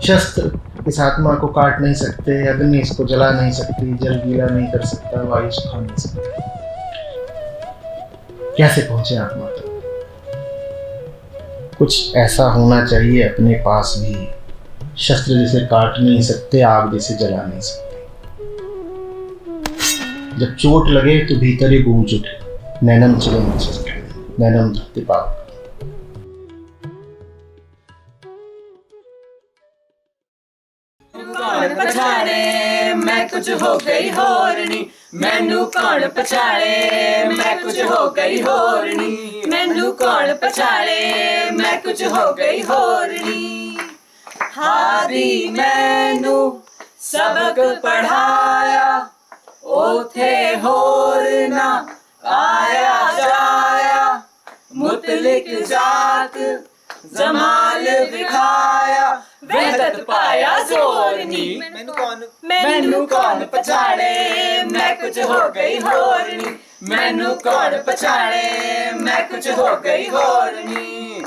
शस्त्र इस आत्मा को काट नहीं सकते, अग्नि इसको जला नहीं सकती, जल गीला नहीं कर सकता, वायु सुखा नहीं सकती। कैसे पहुंचे आत्मा तक? कुछ ऐसा होना चाहिए अपने पास भी, शस्त्र जिसे काट नहीं सकते, आग जिसे जला नहीं सकते। जब चोट लगे तो भीतर ही गूंज उठे, नैनम चिलम नैनम धरती पाप। कौन पछाड़े मैं कुछ हो गई होरनी, मैनू कौन पछाड़े मैं कुछ हो गई होरनी, मैनू कौन पछाड़े मैं कुछ हो गई होरनी। हादी मैनू सबक पढ़ाया, ओथे होर ना आया जाया, मुतलिक जात जमाल दिखाया, वेदत पाया जोरनी। मैनू कौन पछाड़े मैं कुछ हो गई होरनी, मैनू कौन पछाड़े मैं कुछ हो गई होरनी।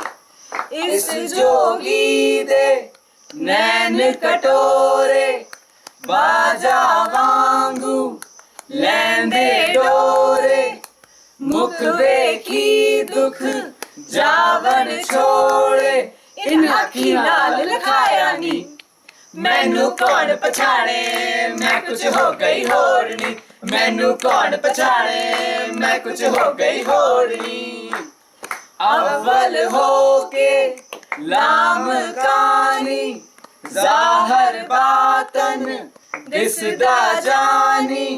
इस जोगी दे नैन कटोरे, बाजा वांगू लैंदे डोरे, मुख वेखी दुख जावन छोड़े, इन अखी नाल लखाया नी। मैनू कौन पछाड़े मैं कुछ हो गई होरनी, मैनू कौन पछाड़े मैं कुछ हो गई होरनी। अव्वल होके लाम कानी, जाहर बातन दिसदा जानी,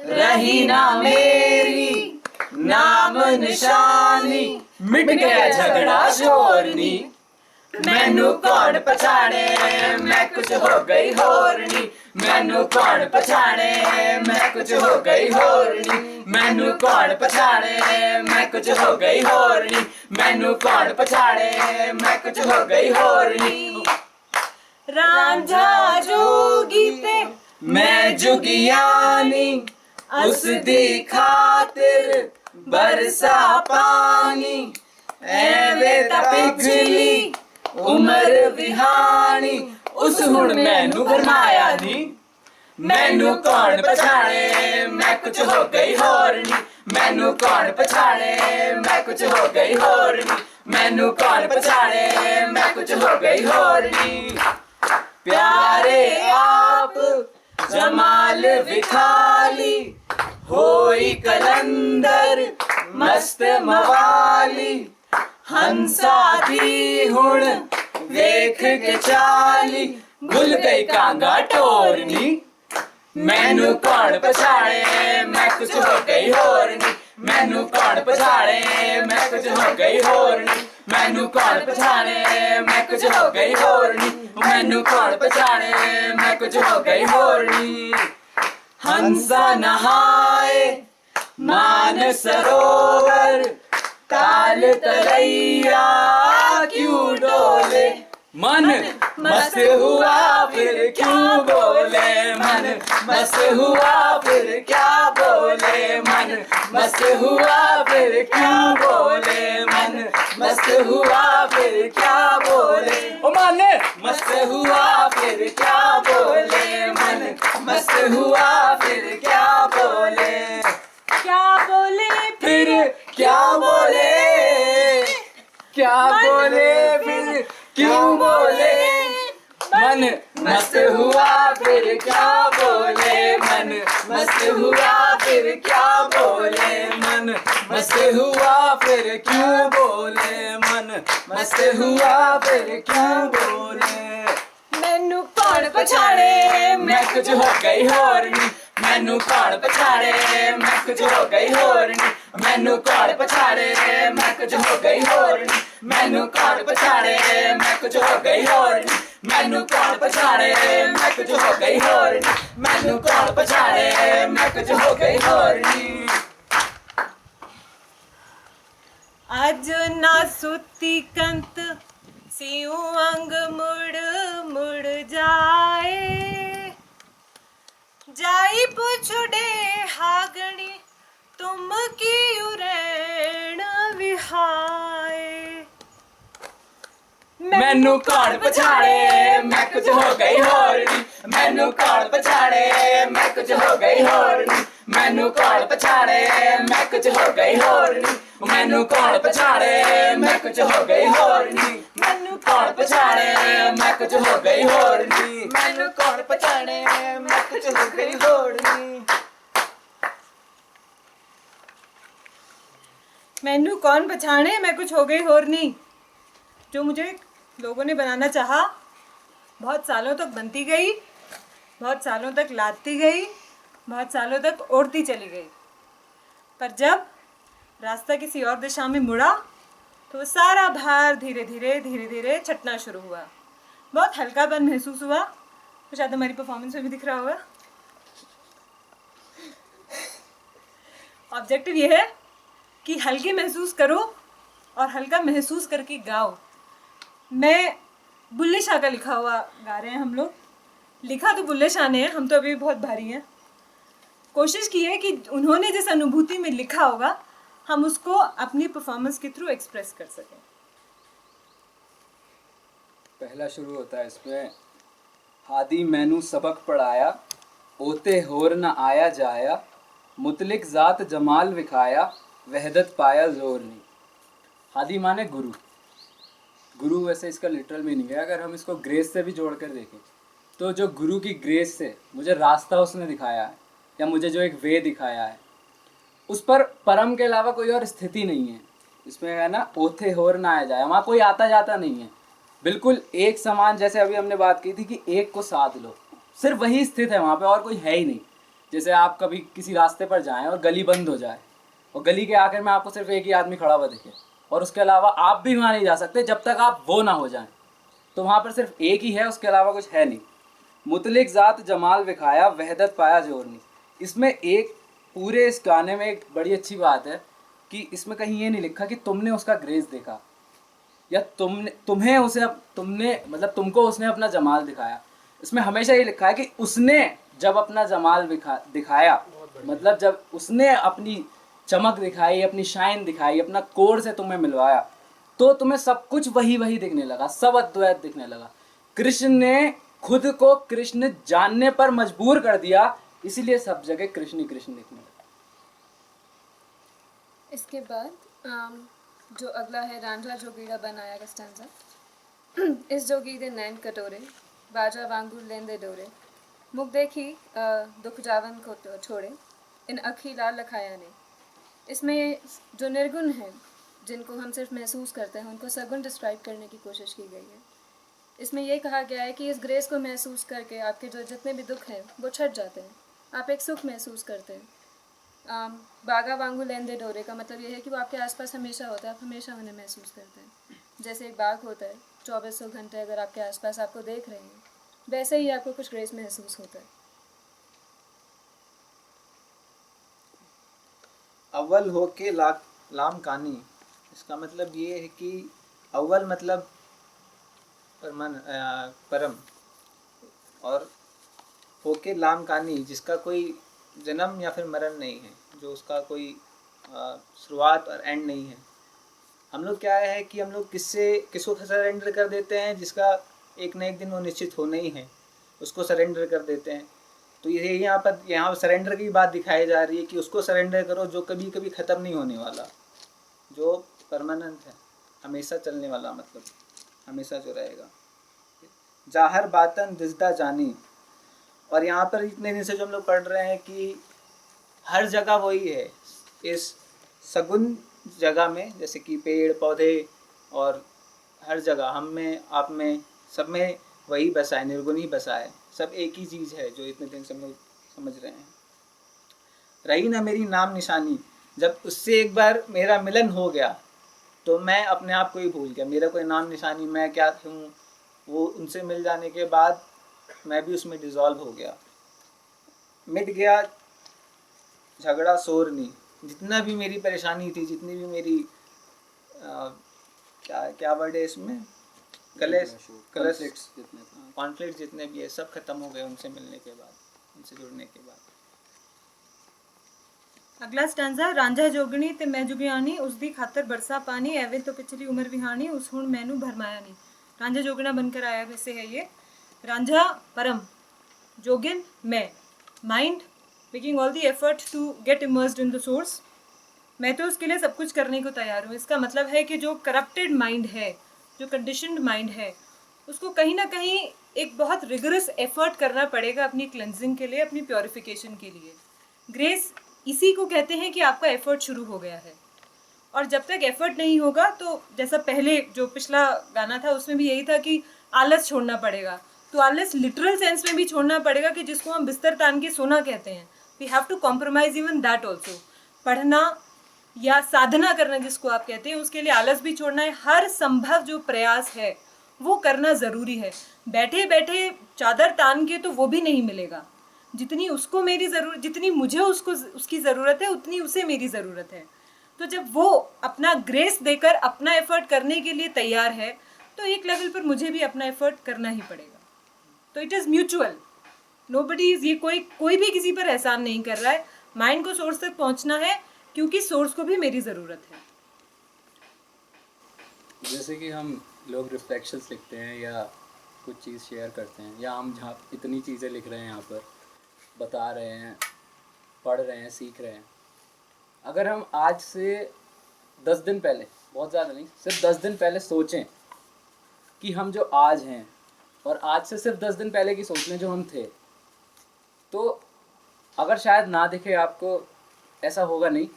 रही ना मेरी नाम निशानी, मिट गया झगड़ा शोरनी। मैनू कौन पछाड़े मैं कुछ हो गई होरनी, मैनू कौन पछाड़े मैं कुछ हो गई होरनी, मैनू कौन पछाड़े मैं कुछ हो गई होरनी, मैनू कौन पछाड़े मैं कुछ हो गई होरनी। रांझा जोगी ते मैं जुगियानी, उस दी खातिर बरसा पानी, एवे ता पिछली उमर विहानी, उस हुण मैनू भरमाया नी। मैनू कौन पछाड़े मैं कुछ हो गई होरनी, मैनू कौन पछाड़े मैं कुछ हो गई होरनी, मैनू कौन पछाड़े मैं कुछ हो गई होरनी। प्यारे आप जमाल विखाली, होई कलंदर मस्त मवाली, हंसा दी हुण वेख के चाली, भूल गई कांगा टोरनी। मैनू कौन पछाड़े मैं कुछ हो गई होरनी, मैनू कौन पछाड़े मैं कुछ हो गई होरनी, मैनू कौन पछाड़े मैं कुछ हो गई होरनी, मैनू कौन पछाड़े मैं कुछ हो गई होरनी। हंसा नहाए मान सरोवर, ताल तलैया क्यों डोले, मन मस्त हुआ फिर क्यों बोले, मन मस्त हुआ फिर क्या बोले, मन मस्त हुआ फिर क्यों बोले, मन मस्त हुआ फिर क्या बोले, ओ मन मस्त हुआ फिर क्या बोले, मन मस्त हुआ फिर क्या बोले, क्या बोले फिर क्या बोले, क्या बोले फिर क्यों बोले, मन मस्त हुआ फिर क्या बोले, मन मस्त हुआ फिर क्या बोले, मन मस्त हुआ फिर क्यों बोले, मन मस्त हुआ फिर क्यों बोले। मैनू कौन पछाड़े मैं कुछ हो गई होरनी, मैनू कौन पछाड़े मैं कुछ हो गई होरनी, मैनू कौन पछाड़े मैं कुछ हो गई होरनी, मैनू कौन पछाड़े मैं कुछ हो गई होरनी, मैनू कौन पछाड़े मैं कुछ हो गई होरनी, मैनू कौन पछाड़े मैं कुछ हो गई होरनी। अज ना सुती कंत सिऊ अंग मुड़ मुड़ जाए, जाई पुछड़े हागणी तुम की उरैण विहाए। मैनू कौन पछाड़े मैं कुछ हो गई होर नी, मैनू कौन पछाड़े मैं कुछ हो गई होर नी, मैनू कौन पछाड़े मैं कुछ हो गई होर नी, मैनू कौन पछाड़े मैं कुछ हो गई होर नी, मैनू कौन पछाड़े मैं कुछ हो गई होर नी, मैनू कौन पछाड़े मैं कुछ हो गई होर नी। मैनू कौन पछाणे मैं कुछ हो गई होर नी, जो मुझे लोगों ने बनाना चाहा, बहुत सालों तक बनती गई, बहुत सालों तक लादती गई, बहुत सालों तक उड़ती चली गई, पर जब रास्ता किसी और दिशा में मुड़ा तो वो सारा भार धीरे धीरे छटना शुरू हुआ। बहुत हल्कापन महसूस हुआ, तो शायद हमारी परफॉर्मेंस में भी दिख रहा होगा। ऑब्जेक्टिव ये है कि हल्के महसूस करो और हल्का महसूस करके गाओ। मैं बुल्ले शाह का लिखा हुआ गा रहे हैं हम लोग, लिखा तो बुल्ले शाह ने है, हम तो अभी भी बहुत भारी हैं। कोशिश की है कि उन्होंने जिस अनुभूति में लिखा होगा हम उसको अपनी परफॉर्मेंस के थ्रू एक्सप्रेस कर सकें। पहला शुरू होता है इसमें, हादी मैनू सबक पढ़ाया, ओते होर न आया जाया, मुतलिक ज़ात जमाल विखाया, वहदत पाया जोर नहीं। हादी माने गुरु, गुरु वैसे इसका लिटरल मीनिंग है। अगर हम इसको ग्रेस से भी जोड़ कर देखें तो जो गुरु की ग्रेस से मुझे रास्ता उसने दिखाया है, या मुझे जो एक वे दिखाया है, उस पर परम के अलावा कोई और स्थिति नहीं है। इसमें है ना, ओथे होर ना आया जाए, वहाँ कोई आता जाता नहीं है, बिल्कुल एक समान। जैसे अभी हमने बात की थी कि एक को साध लो, सिर्फ वही स्थित है वहाँ पे, और कोई है ही नहीं। जैसे आप कभी किसी रास्ते पर जाएं और गली बंद हो जाए और गली के आखिर में आपको सिर्फ एक ही आदमी खड़ा हुआ दिखे और उसके अलावा आप भी वहाँ नहीं जा सकते जब तक आप वो ना हो जाएं, तो वहाँ पर सिर्फ एक ही है, उसके अलावा कुछ है नहीं। मुतलिक ज़ात जमाल विखाया, वहदत पाया जोर नहीं। इसमें एक पूरे इस गाने में एक बड़ी अच्छी बात है कि इसमें कहीं ये नहीं लिखा कि तुमने उसका ग्रेस देखा या तुम्हें उसे तुमने मतलब तुमको उसने अपना जमाल दिखाया। इसमें हमेशा ये लिखा है कि उसने जब अपना जमाल दिखाया, मतलब जब उसने अपनी चमक दिखाई, अपनी शाइन दिखाई, अपना कोर से तुम्हें मिलवाया, तो तुम्हें सब कुछ वही दिखने लगा, सब अद्वैत दिखने लगा। कृष्ण ने खुद को कृष्ण जानने पर मजबूर कर दिया, इसीलिए सब जगह कृष्ण ही कृष्ण दिखने लगा। इसके बाद जो अगला है, रांझा जोगीड़ा बनाया का स्टैंजा। इस जोगी दे नैन कटोरे, बाजा वांगुर लेंदे डोरे, मुख देखी दुख जावन को छोड़े, इन अखी लाल लखाया ने। इसमें जो निर्गुण हैं, जिनको हम सिर्फ महसूस करते हैं, उनको सगुण डिस्क्राइब करने की कोशिश की गई है। इसमें ये कहा गया है कि इस ग्रेस को महसूस करके आपके जो जितने भी दुख हैं वो छट जाते हैं, आप एक सुख महसूस करते हैं। बागा वांगू लेंदे डोरे का मतलब ये है कि वो आपके आसपास हमेशा होता है, आप हमेशा उन्हें महसूस करते हैं। जैसे एक बाग होता है, 2400 घंटे अगर आपके आसपास आपको देख रहे हैं, वैसे ही आपको कुछ ग्रेस महसूस होता है। अव्वल हो के लाम कानी, इसका मतलब ये है कि अव्वल मतलब परम, और होके लाम कानी जिसका कोई जन्म या फिर मरण नहीं है, जो उसका कोई शुरुआत और एंड नहीं है। हम लोग क्या है कि हम लोग किसको सरेंडर कर देते हैं, जिसका एक न एक दिन वो निश्चित होना ही है, उसको सरेंडर कर देते हैं। तो ये यहाँ सरेंडर की बात दिखाई जा रही है कि उसको सरेंडर करो जो कभी कभी ख़त्म नहीं होने वाला, जो परमानेंट है, हमेशा चलने वाला, मतलब हमेशा जो रहेगा। जाहर बातन दिजदा जानी, और यहाँ पर इतने दिन से जो हम लोग पढ़ रहे हैं कि हर जगह वही है, इस सगुन जगह में, जैसे कि पेड़ पौधे और हर जगह, हम में, आप में, सब में वही बसा है, निर्गुण ही बसा है, सब एक ही चीज़ है जो इतने दिन से हम लोग समझ रहे हैं। रही ना मेरी नाम निशानी, जब उससे एक बार मेरा मिलन हो गया तो मैं अपने आप को ही भूल गया, मेरा कोई नाम निशानी, मैं क्या हूँ, वो उनसे मिल जाने के बाद मैं भी उसमें डिज़ोल्व हो गया। मिट गया झगड़ा शोर नहीं, जितना भी मेरी परेशानी थी, जितनी भी मेरी क्या वर्ड है इसमें, कॉन्फ्लिक्ट जितने भी है, सब खत्म हो गए उनसे मिलने के बाद, उनसे जुड़ने के बाद। अगला स्टैंजा, रांझा जोगणी ते मैं जुगियानी, उस दी खातर बरसा पानी, एवे तो पिछली उम्र विहानी, उस हुण मैनू भरमाया नहीं। रांझा जोगिना बनकर आया वैसे है ये। रांझा परम, जोगिन मैं, mind making all the effort to get immersed in the source. मैं तो उसके लिए सब कुछ करने को तैयार हूँ। इसका मतलब है कि जो करप्टेड माइंड है, जो कंडीशनड माइंड है, उसको कहीं ना कहीं एक बहुत रिगरस एफर्ट करना पड़ेगा अपनी क्लेंजिंग के लिए, अपनी प्योरिफिकेशन के लिए। ग्रेस इसी को कहते हैं कि आपका एफर्ट शुरू हो गया है। और जब तक एफर्ट नहीं होगा तो जैसा पहले जो पिछला गाना था उसमें भी यही था कि आलस छोड़ना पड़ेगा। तो आलस लिटरल सेंस में भी छोड़ना पड़ेगा कि जिसको हम बिस्तर तान के सोना कहते हैं। We have to compromise even that also. पढ़ना या साधना करना जिसको आप कहते हैं, उसके लिए आलस भी छोड़ना है। हर संभव जो प्रयास है वो करना ज़रूरी है। बैठे बैठे चादर तान के तो वो भी नहीं मिलेगा। जितनी उसको मेरी ज़रूरत, जितनी मुझे उसको उसकी ज़रूरत है, उतनी उसे मेरी ज़रूरत है। तो जब वो अपना ग्रेस देकर अपना एफर्ट करने के लिए तैयार है तो एक लेवल पर मुझे भी अपना एफर्ट करना ही पड़ेगा। तो it is mutual. Nobody is, ये कोई भी किसी पर एहसान नहीं कर रहा है। माइंड को सोर्स तक पहुंचना है क्योंकि सोर्स को भी मेरी ज़रूरत है। जैसे कि हम लोग रिफ्लेक्शंस लिखते हैं या कुछ चीज़ शेयर करते हैं, या हम जहाँ इतनी चीज़ें लिख रहे हैं, यहाँ पर बता रहे हैं, पढ़ रहे हैं, सीख रहे हैं, अगर हम आज से 10 दिन पहले, बहुत ज़्यादा नहीं, सिर्फ 10 दिन पहले सोचें कि हम जो आज हैं और आज से सिर्फ 10 दिन पहले की सोच लें जो हम थे, तो अगर शायद ना दिखे आपको, ऐसा होगा नहीं,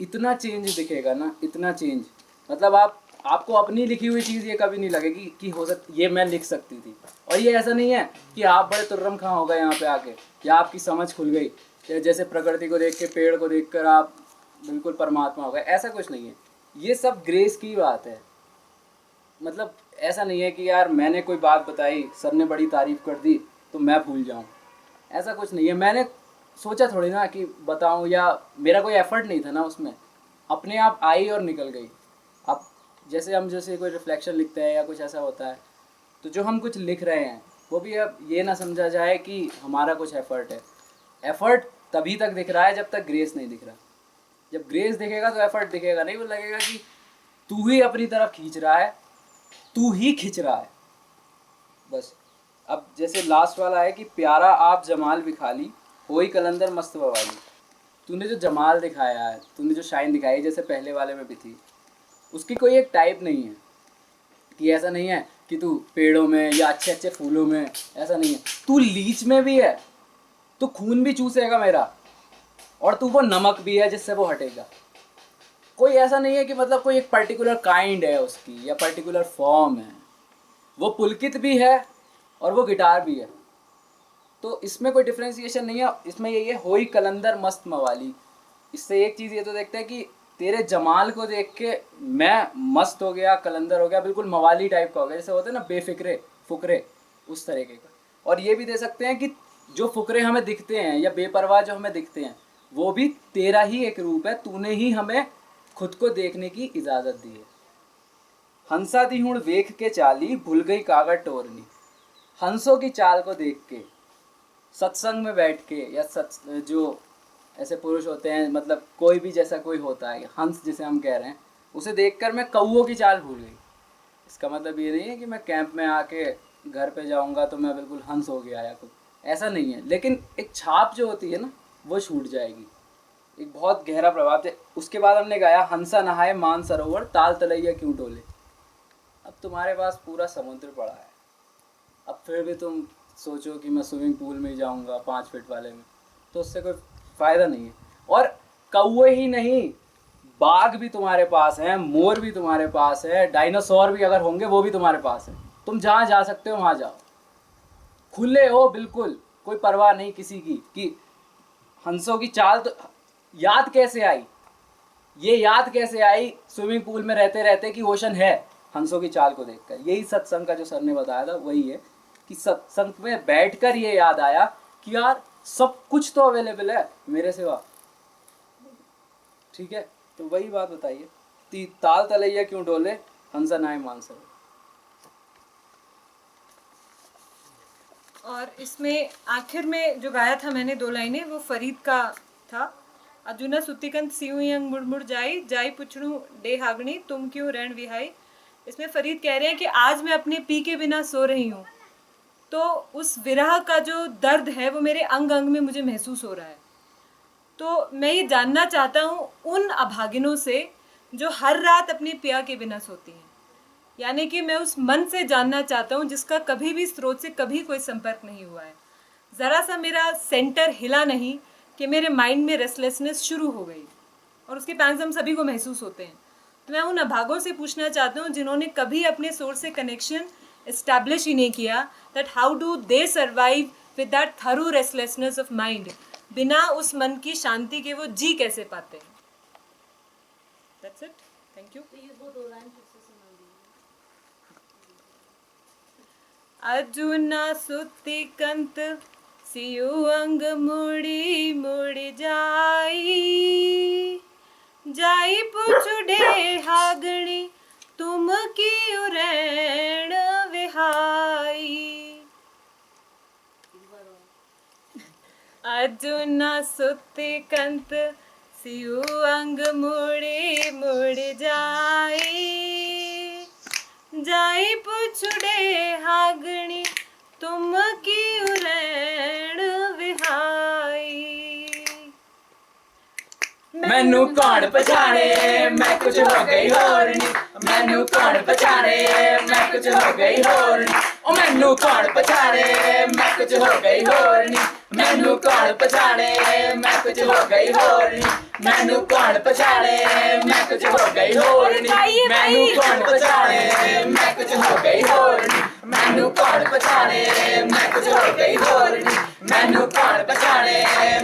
इतना चेंज दिखेगा ना, इतना चेंज। मतलब आपको अपनी लिखी हुई चीज़ ये कभी नहीं लगेगी कि हो सकती ये मैं लिख सकती थी। और ये ऐसा नहीं है कि आप बड़े तुर्रम खां हो गए यहाँ पे आके, या आपकी समझ खुल गई, जैसे प्रकृति को देख के, पेड़ को देख कर आप बिल्कुल परमात्मा हो गए, ऐसा कुछ नहीं है। ये सब ग्रेस की बात है। मतलब ऐसा नहीं है कि यार मैंने कोई बात बताई, सर ने बड़ी तारीफ़ कर दी तो मैं भूल जाऊँ, ऐसा कुछ नहीं है। मैंने सोचा थोड़ी ना कि बताऊँ, या मेरा कोई एफर्ट नहीं था ना उसमें, अपने आप आई और निकल गई। अब जैसे कोई रिफ्लेक्शन लिखते हैं या कुछ ऐसा होता है, तो जो हम कुछ लिख रहे हैं वो भी अब ये ना समझा जाए कि हमारा कुछ एफर्ट है। एफर्ट तभी तक दिख रहा है जब तक ग्रेस नहीं दिख रहा। जब ग्रेस दिखेगा तो एफर्ट दिखेगा नहीं, वो लगेगा कि तू ही अपनी तरफ खींच रहा है, तू ही खींच रहा है बस। अब जैसे लास्ट वाला है कि प्यारा आप जमाल बिखाली, होई कलंदर मस्त बवाली। तूने जो जमाल दिखाया है, तूने जो शाइन दिखाई है, जैसे पहले वाले में भी थी, उसकी कोई एक टाइप नहीं है कि ऐसा नहीं है कि तू पेड़ों में या अच्छे अच्छे फूलों में, ऐसा नहीं है। तू लीच में भी है, तो खून भी चूसेगा मेरा, और तू वो नमक भी है जिससे वो हटेगा। कोई ऐसा नहीं है कि मतलब कोई एक पर्टिकुलर काइंड है उसकी या पर्टिकुलर फॉर्म है। वो पुलकित भी है और वो गिटार भी है, तो इसमें कोई डिफ्रेंसिएशन नहीं है। इसमें यही है, होई कलंदर मस्त मवाली। इससे एक चीज़ ये तो देखते हैं कि तेरे जमाल को देख के मैं मस्त हो गया, कलंदर हो गया, बिल्कुल मवाली टाइप का हो गया, जैसे होते हैं ना बेफिक्रे फुकरे, उस तरीके का। और ये भी दे सकते हैं कि जो फुकरे हमें दिखते हैं या बेपरवाह जो हमें दिखते हैं, वो भी तेरा ही एक रूप है। तूने ही हमें खुद को देखने की इजाज़त दी है। हंसा दी हुण वेख के चाली, भूल गई कागज टोरनी। हंसों की चाल को देख के, सत्संग में बैठ के, या जो ऐसे पुरुष होते हैं, मतलब कोई भी जैसा कोई होता है, हंस जिसे हम कह रहे हैं, उसे देखकर मैं कौओं की चाल भूल गई। इसका मतलब ये नहीं है कि मैं कैंप में आके घर पे जाऊंगा तो मैं बिल्कुल हंस हो गया या कुछ, ऐसा नहीं है। लेकिन एक छाप जो होती है ना, वो छूट जाएगी, एक बहुत गहरा प्रभाव है। उसके बाद हमने गाया, हंसा नहाए मान सरोवर, ताल तलैया क्यों टोले। अब तुम्हारे पास पूरा समुद्र पड़ा है, अब फिर भी तुम सोचो कि मैं स्विमिंग पूल में ही जाऊँगा 5 फीट वाले में, तो उससे कोई फ़ायदा नहीं है। और कौवे ही नहीं, बाघ भी तुम्हारे पास हैं, मोर भी तुम्हारे पास है, डायनासोर भी अगर होंगे वो भी तुम्हारे पास है। तुम जहाँ जा सकते हो वहाँ जाओ, खुले हो बिल्कुल, कोई परवाह नहीं किसी की कि हंसों की चाल। तो याद कैसे आई, ये याद कैसे आई स्विमिंग पूल में रहते रहते कि ओशन है, हंसों की चाल को देखकर। यही सत्संग का जो सर ने बताया था वही है कि सत्संग में बैठकर ये याद आया कि यार सब कुछ तो अवेलेबल है मेरे सिवा, ठीक है। तो वही बात बताइए, ताल तलैया क्यों डोले, हंसा नाय मान सरोवर। और इसमें आखिर में जो गाया था मैंने 2 लाइनें, वो फरीद का था। अर्जुना सुतिकंत सिउ यंग मुड़ मुड़ जाई, जाई पुछड़ू डे हागणी, तुम क्यों रैन विहाई। इसमें फरीद कह रहे हैं कि आज मैं अपने पी के बिना सो रही हूँ, तो उस विरह का जो दर्द है वो मेरे अंग अंग में मुझे महसूस हो रहा है। तो मैं ये जानना चाहता हूँ उन अभागिनों से जो हर रात अपने पिया के बिना सोती हैं, यानी कि मैं उस मन से जानना चाहता हूँ जिसका कभी भी स्रोत से कभी कोई संपर्क नहीं हुआ है। ज़रा सा मेरा सेंटर हिला नहीं कि मेरे माइंड में रेस्टलेसनेस शुरू हो गई, और उसके पैंग्स हम सभी को महसूस होते हैं। तो मैं उन अभागों से पूछना चाहता हूँ जिन्होंने कभी अपने सोर्स से कनेक्शन इस्टेब्लिश ही नहीं किया, that how do they survive with that through restlessness of mind. बिना उस मन की शांति के वो जी कैसे पाते हैं। That's it, thank you. Arjuna सुत्ती कंत सियु अंग मुड़ी मुड़ी जाई, जाई पुछुडे हागणी तुम की उरैण विहाई। अर्जुना सुत्ती कंत सियु अंग मुड़ी मुड़ी जाई, जाई पुछुडे हागणी तुम की उरैण विहाई। मैनू कौन पछाणे मैं कुछ हो गई होरनी, मैनू कौन पछाणे मैं कुछ हो गई होरनी, ओ मैनू कौन पछाणे मैं कुछ हो गई होरनी, मैनू कौन पछाणे मैं कुछ हो गई होरनी, मैनू कौन पछाणे मैं कुछ हो गई होरनी, मैनू कौन पछाणे मैं कुछ हो गई होरनी, मैनू कौन पछाणे मैं कुछ हो गई होरनी, मैनू कौन पछाणे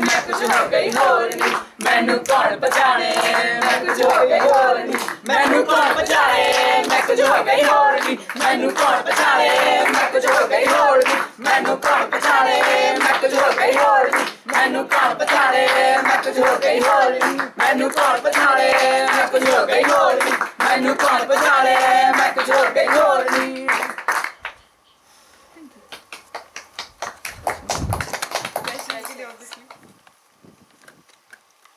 मैं कुछ हो गई होरनी, मैनू कौन पछाणे मैं कुछ हो गई होरनी, मैनू कौन पछाणे मैं कुछ हो गई होरनी, मैनू कौन पछाणे मैं कुछ हो गई होरनी, मैनू कौन पछाणे मैं कुछ हो गई होरनी, मैनू कौन पछाणे मैं कुछ हो गई होरनी, मैनू कौन पछाणे मैं कुछ हो गई होरनी, मैनू कौन पछाणे मैं कुछ हो गई होरनी।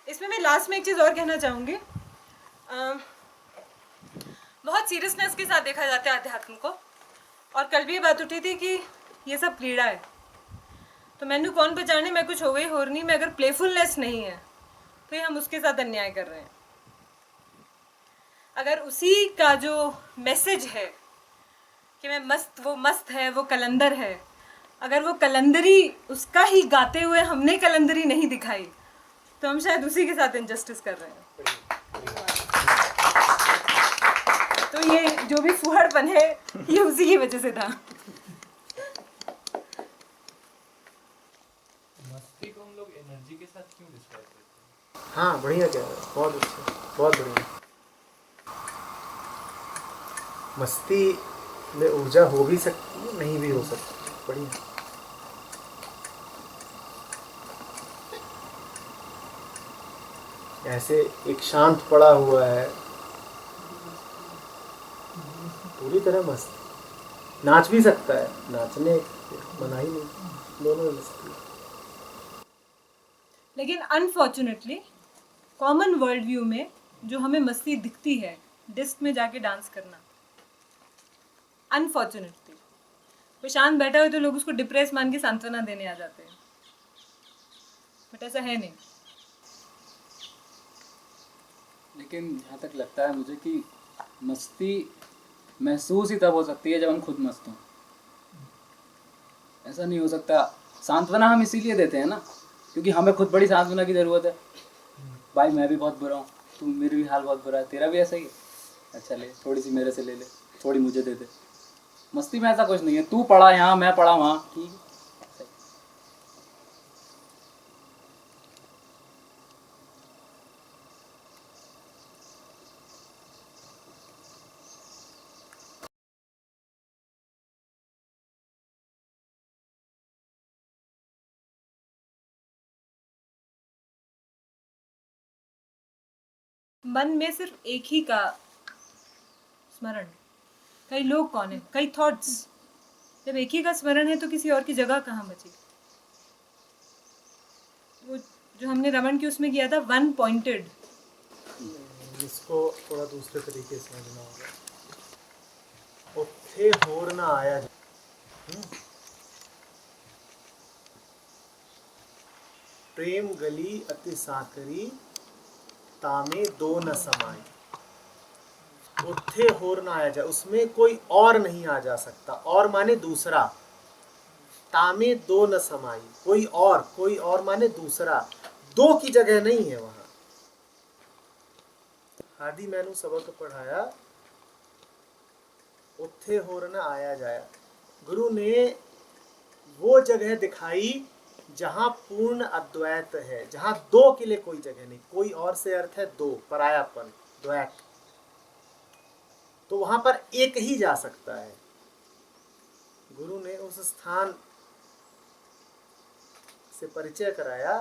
इसमें मैं लास्ट में एक चीज़ और कहना चाहूँगी। बहुत सीरियसनेस के साथ देखा जाता है अध्यात्म को, और कल भी ये बात उठी थी कि ये सब क्रीड़ा है। तो मैनू कौन पहचाने मैं कुछ हो गई होरनी में अगर प्लेफुलनेस नहीं है तो ये हम उसके साथ अन्याय कर रहे हैं। अगर उसी का जो मैसेज है कि मैं मस्त, वो मस्त है, वो कलंदर है, अगर वो कलंदरी उसका ही गाते हुए हमने कलंदरी नहीं दिखाई तो हम शायद उसी के साथ इनजस्टिस कर रहे हैं। तो ये जो भी फुहड़पन है ये उसी की वजह से था। मस्ती को हम लोग एनर्जी के साथ क्यों डिस्क्राइब करते हैं? हाँ बढ़िया कह रहे हो, बहुत अच्छा, बहुत बढ़िया। मस्ती में ऊर्जा हो भी सकती है, नहीं भी हो सकती। बढ़िया। ऐसे एक शांत पड़ा हुआ है, पूरी तरह मस्त, नाच भी सकता है, नाचने मना ही नहीं, दोनों मस्ती। लेकिन अनफॉर्चुनेटली कॉमन वर्ल्ड व्यू में जो हमें मस्ती दिखती है डिस्क में जाके डांस करना, अनफॉर्चुनेटली कोई शांत बैठा हो तो लोग उसको डिप्रेस मान के सांत्वना देने आ जाते हैं, बट ऐसा है नहीं। लेकिन जहाँ तक लगता है मुझे कि मस्ती महसूस ही तब हो सकती है जब हम खुद मस्त हों। ऐसा नहीं हो सकता। सांत्वना हम इसीलिए देते हैं ना क्योंकि हमें खुद बड़ी सांत्वना की ज़रूरत है। भाई मैं भी बहुत बुरा हूँ, तू मेरा भी हाल बहुत बुरा है, तेरा भी ऐसा ही है, अच्छा ले थोड़ी सी मेरे से ले ले, थोड़ी मुझे दे दे। मस्ती में ऐसा कुछ नहीं है, तू पढ़ा यहाँ मैं पढ़ा वहाँ, ठीक है। मन में सिर्फ एक ही का स्मरण, कई लोग कौन है, कई थॉट्स। जब एक ही का स्मरण है तो किसी और की जगह कहाँ बची। वो जो हमने रमन की उसमें किया था वन पॉइंटेड, इसको थोड़ा दूसरे तरीके से समझना होगा। उत्थे होर ना आया प्रेम गली अति साकरी तामे दो न समाई। उत्थे होर ना आया जाए, उसमें कोई और नहीं आ जा सकता। और माने दूसरा। तामे दो न समाई, कोई और माने दूसरा। दो की जगह नहीं है वहां। आदि मैनू सबक पढ़ाया उत्थे होर न आया जाया। गुरु ने वो जगह दिखाई जहां पूर्ण अद्वैत है, जहां दो के लिए कोई जगह नहीं। कोई और से अर्थ है दो, परायापन, द्वैत। तो वहां पर एक ही जा सकता है। गुरु ने उस स्थान से परिचय कराया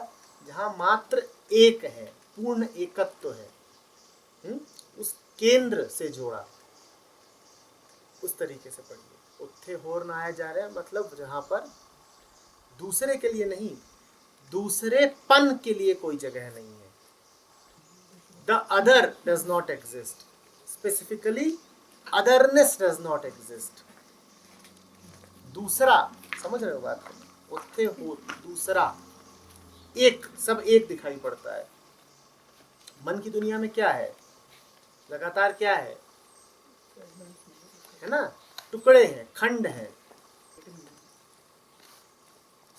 जहां मात्र एक है, पूर्ण एकत्व है। उस केंद्र से जोड़ा। उस तरीके से पढ़िए। उत्थे होर ना आया जा रहा है मतलब जहां पर दूसरे के लिए नहीं, दूसरेपन के लिए कोई जगह नहीं है। The other does not exist. Specifically otherness does not exist. दूसरा, समझ रहे हो बात को? उत्थे हो दूसरा, एक, सब एक दिखाई पड़ता है। मन की दुनिया में क्या है? लगातार क्या है ना? टुकड़े हैं, खंड हैं,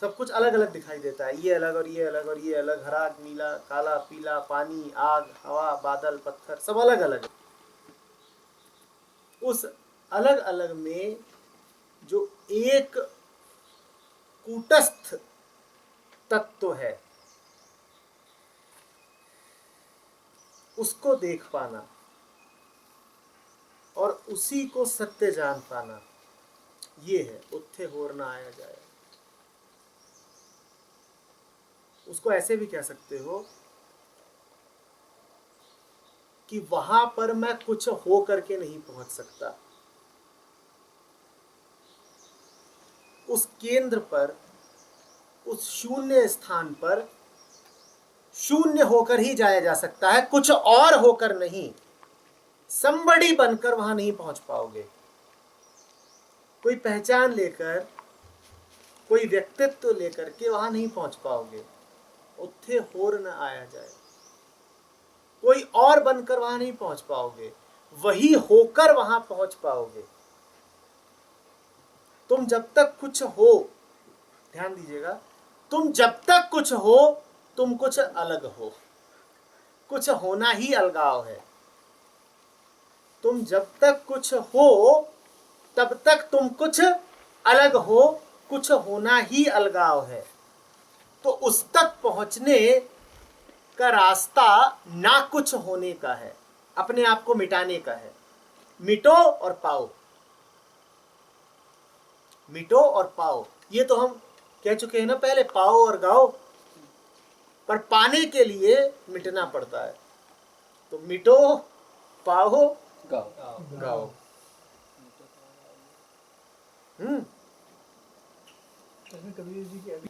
सब कुछ अलग अलग दिखाई देता है। ये अलग और ये अलग और ये अलग, हरा नीला काला पीला, पानी आग हवा बादल पत्थर, सब अलग अलग। उस अलग अलग में जो एक कूटस्थ तत्व है, उसको देख पाना और उसी को सत्य जान पाना, ये है उत्थे होर ना आया जाए। उसको ऐसे भी कह सकते हो कि वहां पर मैं कुछ हो करके नहीं पहुंच सकता। उस केंद्र पर, उस शून्य स्थान पर शून्य होकर ही जाया जा सकता है, कुछ और होकर नहीं। संबड़ी बनकर वहां नहीं पहुंच पाओगे। कोई पहचान लेकर, कोई व्यक्तित्व लेकर के वहां नहीं पहुंच पाओगे। उत्थे होर न आया जाए, कोई और बनकर वहां नहीं पहुंच पाओगे, वही होकर वहां पहुंच पाओगे। तुम जब तक कुछ हो, ध्यान दीजिएगा, तुम जब तक कुछ हो तुम कुछ अलग हो। कुछ होना ही अलगाव है। तुम जब तक कुछ हो तब तक तुम कुछ अलग हो, कुछ होना ही अलगाव है। तो उस तक पहुंचने का रास्ता ना कुछ होने का है, अपने आप को मिटाने का है। मिटो और पाओ, मिटो और पाओ, ये तो हम कह चुके हैं ना पहले, पाओ और गाओ। पर पाने के लिए मिटना पड़ता है। तो मिटो, पाओ, गाओ। कबीर जी की अभी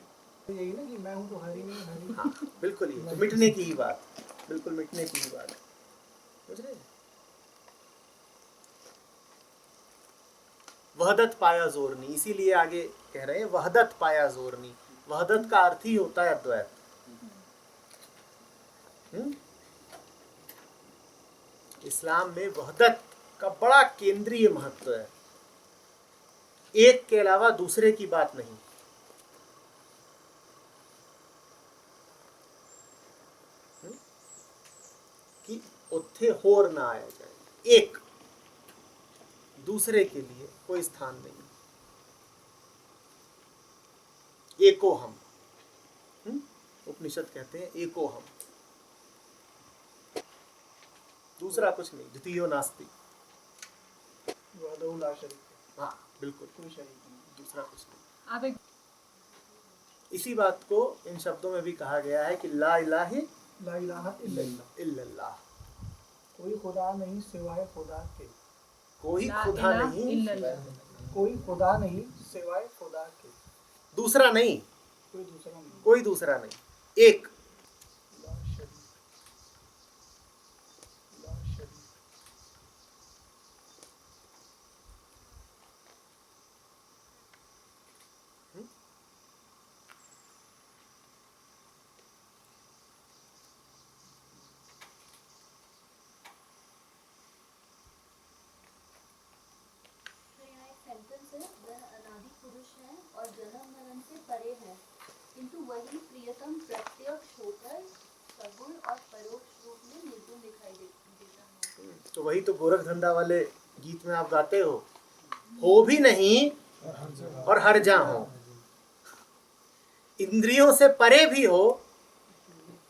यही ना कि मैं हूं तो हरि नहीं, हरि। हाँ, बिल्कुल ये तो मिटने की ही बात, बिल्कुल मिटने की ही बात, समझ रहे? वहदत पाया जोरनी, इसीलिए आगे कह रहे हैं वहदत पाया जोरनी। वहदत का अर्थ ही होता है अद्वैत। इस्लाम में वहदत का बड़ा केंद्रीय महत्व है। एक के अलावा दूसरे की बात नहीं। कि उत्थे होर ना आया जाए, एक, दूसरे के लिए कोई स्थान नहीं। एको हम, उपनिषद कहते हैं एको हम, दूसरा कुछ नहीं। द्वितीयो नास्ति। हाँ बिल्कुल, कोई शरीक नहीं, दूसरा कुछ नहीं। आप एक इसी बात को इन शब्दों में भी कहा गया है कि ला इलाहा इल्लल्लाह, कोई खुदा नहीं सिवाय खुदा के, कोई ला खुदा इलाहा नहीं, इल्लल्लाह। कोई खुदा नहीं सिवाय खुदा के, दूसरा नहीं, कोई दूसरा नहीं। कोई दूसरा नहीं, एक। ला शरीक, ला शरीक। किंतु वही प्रियतम प्रत्यक्ष होकर सगुण और परोक्ष रूप में निर्गुण दिखाई देता है। तो वही तो गोरख धंधा वाले गीत में आप गाते हो भी नहीं और हर जा हो, इंद्रियों से परे भी हो,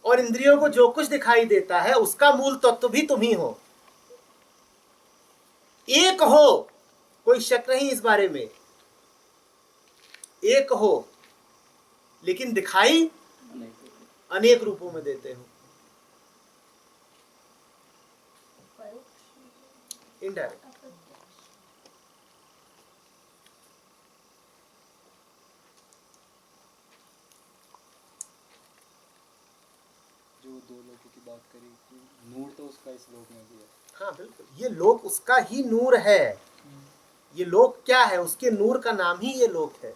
और इंद्रियों को जो कुछ दिखाई देता है उसका मूल तत्व भी तुम ही हो। एक हो, कोई शक नहीं इस बारे में, एक हो, लेकिन दिखाई अनेक रूपों में देते हो। इनडायरेक्ट। जो दो लोगों की बात करी कि नूर तो उसका इस लोक में भी है। हाँ बिल्कुल, ये लोक उसका ही नूर है। ये लोक क्या है? उसके नूर का नाम ही ये लोक है।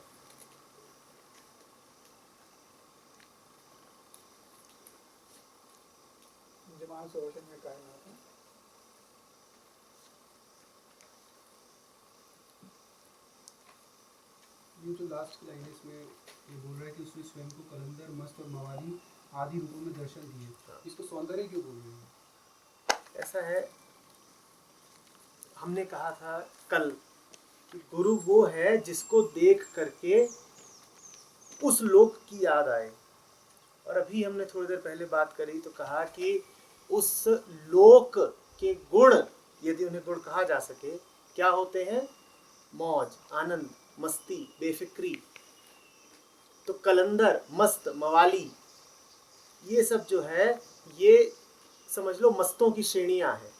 जमाल से रोशन में कायम आता है। ये जो लास्ट लाइन है इसमें ये बोल रहा है कि उसने स्वयं को कलंदर, मस्त और मवाली आदि रूपों में दर्शन दिए। इसको सौंदर्य क्यों बोल रहे हैं? ऐसा है, हमने कहा था कल कि गुरु वो है जिसको देख करके उस लोक की याद आए। और अभी हमने थोड़ी देर पहले बात करी तो कहा कि उस लोक के गुण, यदि उन्हें गुण कहा जा सके, क्या होते हैं? मौज, आनंद, मस्ती, बेफिक्री। तो कलंदर, मस्त, मवाली, ये सब जो है ये समझ लो मस्तों की श्रेणियां हैं,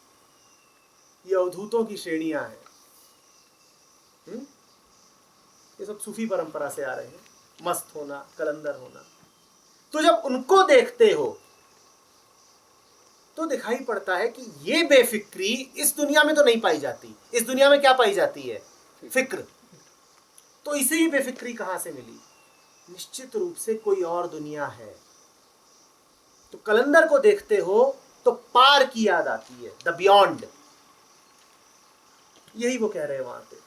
ये अवधूतों की श्रेणियां हैं। ये सब सूफी परंपरा से आ रहे हैं, मस्त होना, कलंदर होना। तो जब उनको देखते हो तो दिखाई पड़ता है कि ये बेफिक्री इस दुनिया में तो नहीं पाई जाती। इस दुनिया में क्या पाई जाती है? फिक्र। तो इसे ही बेफिक्री कहां से मिली? निश्चित रूप से कोई और दुनिया है। तो कलंदर को देखते हो तो पार की याद आती है, द बियॉन्ड। यही वो कह रहे हैं वहां पे,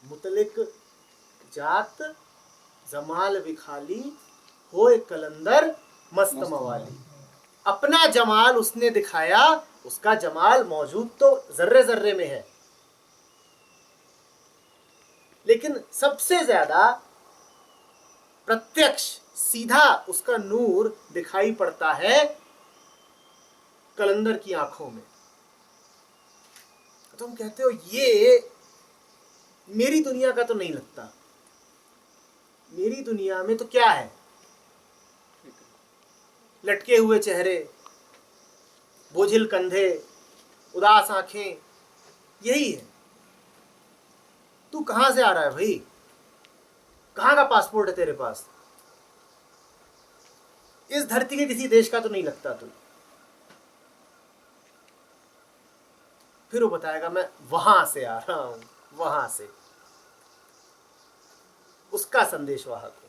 मुतलिक जात जमाल विखाली होए कलंदर मस्त मवाली। अपना जमाल उसने दिखाया, उसका जमाल मौजूद तो जर्रे जर्रे में है, लेकिन सबसे ज्यादा प्रत्यक्ष सीधा उसका नूर दिखाई पड़ता है कलंदर की आंखों में। तुम कहते हो ये मेरी दुनिया का तो नहीं लगता। मेरी दुनिया में तो क्या है? लटके हुए चेहरे, बोझिल कंधे, उदास आंखें, यही है। तू कहां से आ रहा है भाई? कहां का पासपोर्ट है तेरे पास? इस धरती के किसी देश का तो नहीं लगता तू। फिर वो बताएगा मैं वहां से आ रहा हूं, वहां से। उसका संदेशवाहक हूं।